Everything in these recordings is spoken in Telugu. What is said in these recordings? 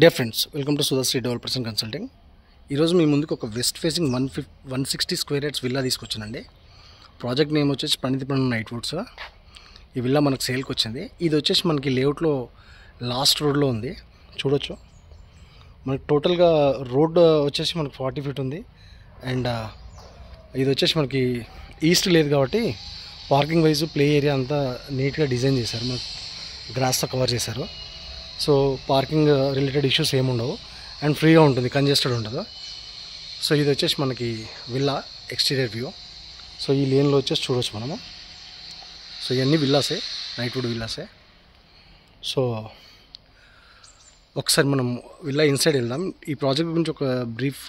Dear friends, welcome to Sudha Sri developers and consulting. ఈరోజు మీ ముందుకు ఒక west facing 160 square yards villa తీసుకొచ్చానండి. ప్రాజెక్ట్ నేమ్ వచ్చేసి ప్రణితిపురం నైట్ వుడ్స్. ఈ విల్లా మనకు సేల్కి వచ్చింది. ఇది వచ్చేసి మనకి లేఅవుట్లో లాస్ట్ రోడ్లో ఉంది, చూడొచ్చు. మనకి టోటల్గా రోడ్ వచ్చేసి మనకు 40 ఫీట్ ఉంది. అండ్ ఇది వచ్చేసి మనకి ఈస్ట్ లేదు కాబట్టి పార్కింగ్ వైజ్ ప్లే ఏరియా అంతా నీట్గా డిజైన్ చేశారు. మనకు గ్రాస్తో కవర్ చేశారు. సో పార్కింగ్ రిలేటెడ్ ఇష్యూస్ ఏముండవు అండ్ ఫ్రీగా ఉంటుంది, కంజెస్టెడ్ ఉండదు. సో ఇది వచ్చేసి మనకి విల్లా ఎక్స్టీరియర్ వ్యూ. సో ఈ లేన్లో వచ్చేసి చూడవచ్చు మనము. సో ఇవన్నీ విల్లాసే, నైట్ వుడ్ విల్లాసే. సో ఒకసారి మనం విల్లా ఇన్సైడ్ వెళ్దాం. ఈ ప్రాజెక్ట్ గురించి ఒక బ్రీఫ్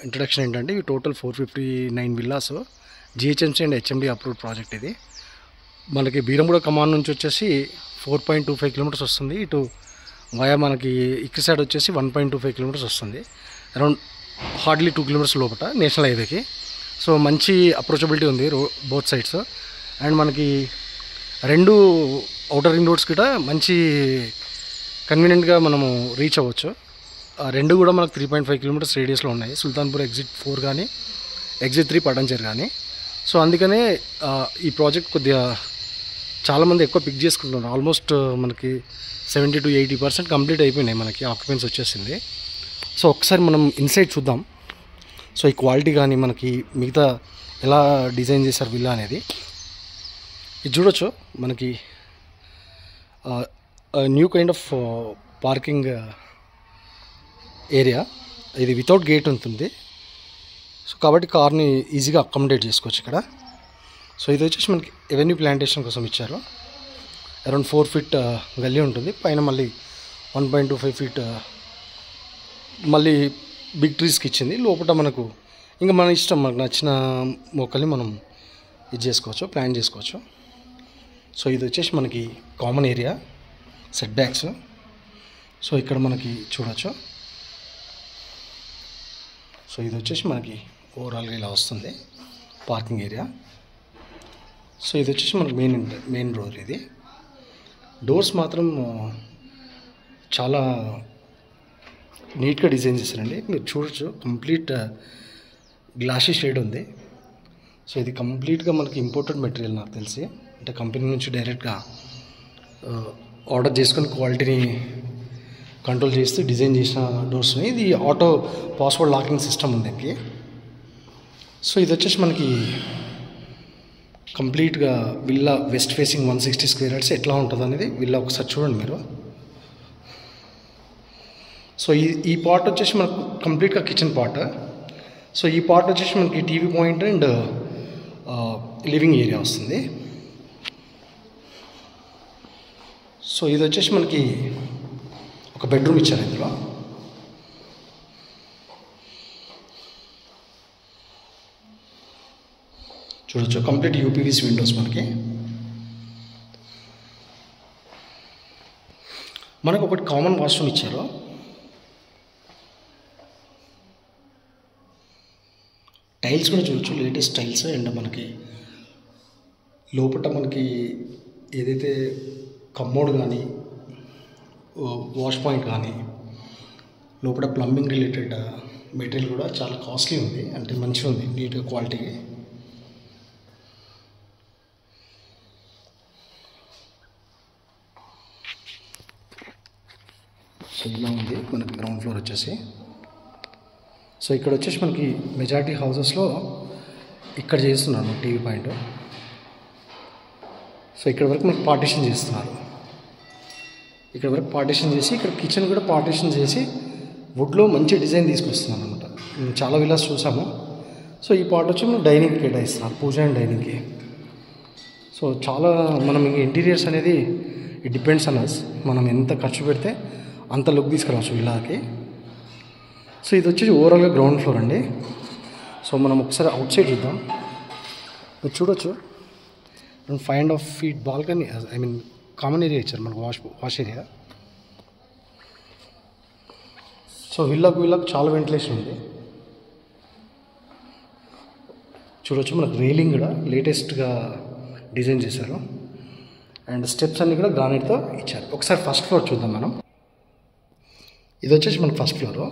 ఇంట్రడక్షన్ ఏంటంటే, ఈ total 459 villas GHMC and HMD approved project. ఇది మనకి బీరంగూడ కమాన్ నుంచి వచ్చేసి 4.25 కిలోమీటర్స్ వస్తుంది. ఇటు వయా మనకి ఇక్కి సైడ్ వచ్చేసి 1.25 కిలోమీటర్స్ వస్తుంది. అరౌండ్ హార్డ్లీ 2 కిలోమీటర్స్ లోపల నేషనల్ హైవేకి. సో మంచి అప్రోచబిలిటీ ఉంది బోత్ సైడ్స్. అండ్ మనకి రెండు అవుటర్ రింగ్ రోడ్స్ కూడా మంచి కన్వీనియంట్గా మనము రీచ్ అవ్వచ్చు. రెండు కూడా మనకు 3.5 కిలోమీటర్స్ రేడియస్లో ఉన్నాయి. సుల్తాన్పూర్ ఎగ్జిట్ 4 కానీ ఎగ్జిట్ 3 పటాన్చేరు కానీ. సో అందుకనే ఈ ప్రాజెక్ట్ కొద్దిగా చాలామంది ఎక్కువ పిక్ చేసుకుంటున్నారు. ఆల్మోస్ట్ మనకి 70 to 80% కంప్లీట్ అయిపోయినాయి, మనకి ఆక్యుపెన్సీ వచ్చేసింది. సో ఒకసారి మనం ఇన్సైడ్ చూద్దాం. సో ఈ క్వాలిటీ కానీ మనకి మిగతా ఎలా డిజైన్ చేశారు విల్లా అనేది ఇది చూడొచ్చు. మనకి new kind of parking area. ఇది వితౌట్ గేట్ ఉంటుంది. సో కాబట్టి కార్ని ఈజీగా అకామిడేట్ చేసుకోవచ్చు ఇక్కడ. సో ఇది వచ్చేసి మనకి ఎవెన్యూ ప్లాంటేషన్ కోసం ఇచ్చారు. అరౌండ్ 4 ఫీట్ గల్లీ ఉంటుంది. పైన మళ్ళీ 1.25 ఫీట్ మళ్ళీ బిగ్ ట్రీస్కి ఇచ్చింది. లోపల మనకు ఇంకా మన ఇష్టం, మనకు నచ్చిన మొక్కల్ని మనం ఇది చేసుకోవచ్చు, ప్లాన్ చేసుకోవచ్చు. సో ఇది వచ్చేసి మనకి common area, set backs. So ఇక్కడ మనకి చూడవచ్చు. సో ఇది వచ్చేసి మనకి ఓవరాల్గా ఇలా వస్తుంది పార్కింగ్ ఏరియా. సో ఇది వచ్చేసి మనకి మెయిన్ డోర్. ఇది డోర్స్ మాత్రం చాలా నీట్గా డిజైన్ చేశారండి. మీరు చూడొచ్చు, కంప్లీట్ గ్లాసీ షేడ్ ఉంది. సో ఇది కంప్లీట్గా మనకి ఇంపోర్టెడ్ మెటీరియల్ నాకు తెలిసి, అంటే కంపెనీ నుంచి డైరెక్ట్గా ఆర్డర్ చేసుకొని క్వాలిటీని కంట్రోల్ చేస్తూ డిజైన్ చేసిన డోర్స్ని. ఇది ఆటో పాస్వర్డ్ లాకింగ్ సిస్టమ్ ఉంది దీనికి. సో ఇది వచ్చేసి మనకి కంప్లీట్గా villa west facing 160 square yards ఎట్లా ఉంటుంది అనేది విల్లా ఒకసారి చూడండి మీరు. సో ఈ పార్ట్ వచ్చేసి మనకు కంప్లీట్గా కిచెన్ పార్ట్. సో ఈ పార్ట్ వచ్చేసి మనకి TV point and living area వస్తుంది. సో ఇది వచ్చేసి మనకి ఒక బెడ్రూమ్ ఇచ్చారు ఇందులో. చూడొచ్చు, కంప్లీట్ యూపీవీసీ విండోస్. మనకు ఒకటి కామన్ వాష్రూమ్ ఇచ్చారు. టైల్స్ కూడా చూడొచ్చు, లేటెస్ట్ టైల్స్. అండ్ మనకి లోపల మనకి ఏదైతే కమ్మోడ్ కానీ వాష్ పాయింట్ కానీ లోపల ప్లంబింగ్ రిలేటెడ్ మెటీరియల్ కూడా చాలా కాస్ట్లీ ఉంది, అంటే మంచిగా ఉంది, నీట్గా క్వాలిటీ. సో ఇలా ఉంది మనకి గ్రౌండ్ ఫ్లోర్ వచ్చేసి. సో ఇక్కడ వచ్చేసి మనకి మెజారిటీ హౌసెస్లో ఇక్కడ చేస్తున్నారు టీవీ పాయింట్. సో ఇక్కడ వరకు మనకి పార్టీషన్ చేస్తున్నారు. ఇక్కడ వరకు పార్టీషన్ చేసి ఇక్కడ కిచెన్ కూడా పార్టీషన్ చేసి వుడ్లో మంచి డిజైన్ తీసుకొస్తున్నారు అనమాట. మేము చాలా విలాస్ చూసాము. సో ఈ పార్ట్ వచ్చి మనం డైనింగ్కి కేటాయిస్తున్నారు, పూజ అండ్ డైనింగ్కి. సో చాలా మనం ఇంకా ఇంటీరియర్స్ అనేది ఇట్ డిపెండ్స్ ఆన్ అస్. మనం ఎంత ఖర్చు పెడితే అంత లుక్ తీసుకురావచ్చు విల్లాకి. సో ఇది వచ్చేసి ఓవరాల్గా గ్రౌండ్ ఫ్లోర్ అండి. సో మనం ఒకసారి అవుట్ సైడ్ చూద్దాం. మీరు చూడొచ్చు, 5.5 feet balcony, I mean common area ఇచ్చారు మనకు, వాష్ ఏరియా. సో విల్లాకు చాలా వెంటిలేషన్ ఉంది. చూడొచ్చు, మనకు రైలింగ్ కూడా లేటెస్ట్గా డిజైన్ చేశారు. అండ్ స్టెప్స్ అన్నీ కూడా గ్రానైట్తో ఇచ్చారు. ఒకసారి ఫస్ట్ ఫ్లోర్ చూద్దాం మనం. ఇది వచ్చేసి మనకు ఫస్ట్ ఫ్లోరు.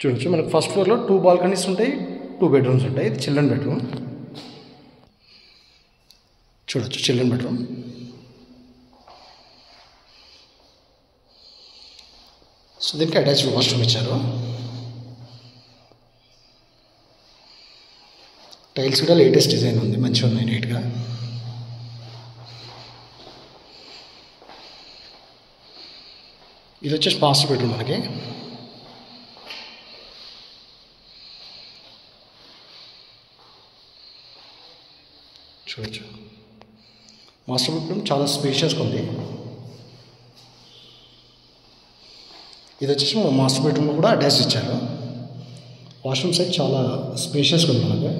చూడొచ్చు మనకు ఫస్ట్ ఫ్లోర్లో 2 బాల్కనీస్ ఉంటాయి, 2 బెడ్రూమ్స్ ఉంటాయి. ఇది చిల్డ్రన్ బెడ్రూమ్. చూడొచ్చు చిల్డ్రన్ బెడ్రూమ్. సో దీనికి అటాచ్డ్ వాష్రూమ్ ఇచ్చారు. టైల్స్ కూడా లేటెస్ట్ డిజైన్ ఉంది, మంచిగా ఉన్నాయి నీట్గా. ఇది వచ్చేసి మాస్టర్ బెడ్రూమ్ మనకి. చూడొచ్చు మాస్టర్ బెడ్రూమ్ చాలా స్పేషియస్గా ఉంది. ఇది వచ్చేసి మాస్టర్ బెడ్రూమ్లో కూడా అటాచ్ ఇచ్చారు. వాష్రూమ్ సైడ్ చాలా స్పేషియస్గా ఉంది మనకి.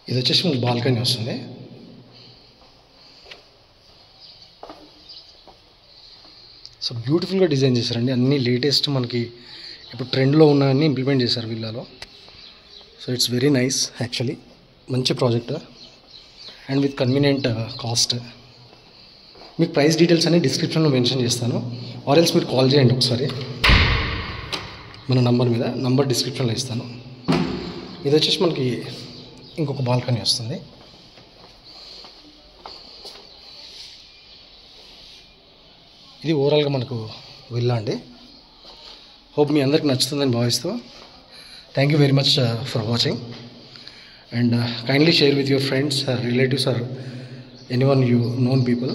ఇది వచ్చేసి మనకి బాల్కనీ వస్తుంది. సో బ్యూటిఫుల్గా డిజైన్ చేశారండి. అన్నీ లేటెస్ట్ మనకి ఇప్పుడు ట్రెండ్లో ఉన్నవన్నీ ఇంప్లిమెంట్ చేశారు విల్లాలో. So it's very nice actually. మంచి project and with convenient cost. మీకు ప్రైస్ డీటెయిల్స్ అన్ని డిస్క్రిప్షన్లో మెన్షన్ చేస్తాను. ఆర్ఎల్స్ మీరు కాల్ చేయండి ఒకసారి మన నంబర్ మీద. నంబర్ డిస్క్రిప్షన్లో ఇస్తాను. ఇది వచ్చేసి మనకి ఇంకొక బాల్కనీ వస్తుంది. ఇది ఓవరాల్గా మనకు విల్లా అండి. హోప్ మీ అందరికి నచ్చుతుందని భావిస్తూ thank you very much for watching and kindly share with your friends, relatives or anyone you known people.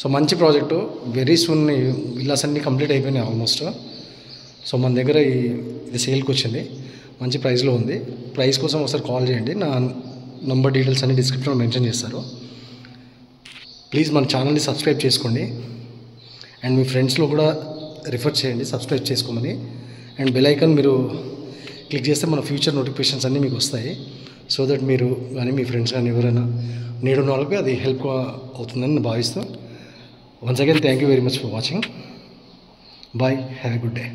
So మంచి ప్రాజెక్టు. వెరీ సూన్ విల్లాస్ అన్నీ కంప్లీట్ అయిపోయినాయి ఆల్మోస్ట్. సో మన దగ్గర ఇది సేల్కి వచ్చింది, మంచి ప్రైస్లో ఉంది. ప్రైస్ కోసం ఒకసారి కాల్ చేయండి. నా నంబర్ డీటెయిల్స్ అన్ని డిస్క్రిప్షన్లో మెన్షన్ చేస్తారు. ప్లీజ్ మన ఛానల్ని సబ్స్క్రైబ్ చేసుకోండి అండ్ మీ ఫ్రెండ్స్లో కూడా రిఫర్ చేయండి సబ్స్క్రైబ్ చేసుకోమని. అండ్ బెల్ ఐకాన్ మీరు క్లిక్ చేస్తే మన ఫ్యూచర్ నోటిఫికేషన్స్ అన్నీ మీకు వస్తాయి. సో దట్ మీరు కానీ మీ ఫ్రెండ్స్ కానీ ఎవరైనా నీడున్న వాళ్ళకి అది హెల్ప్ అవుతుందని నేను భావిస్తూ once again thank you very much for watching. Bye, have a good day.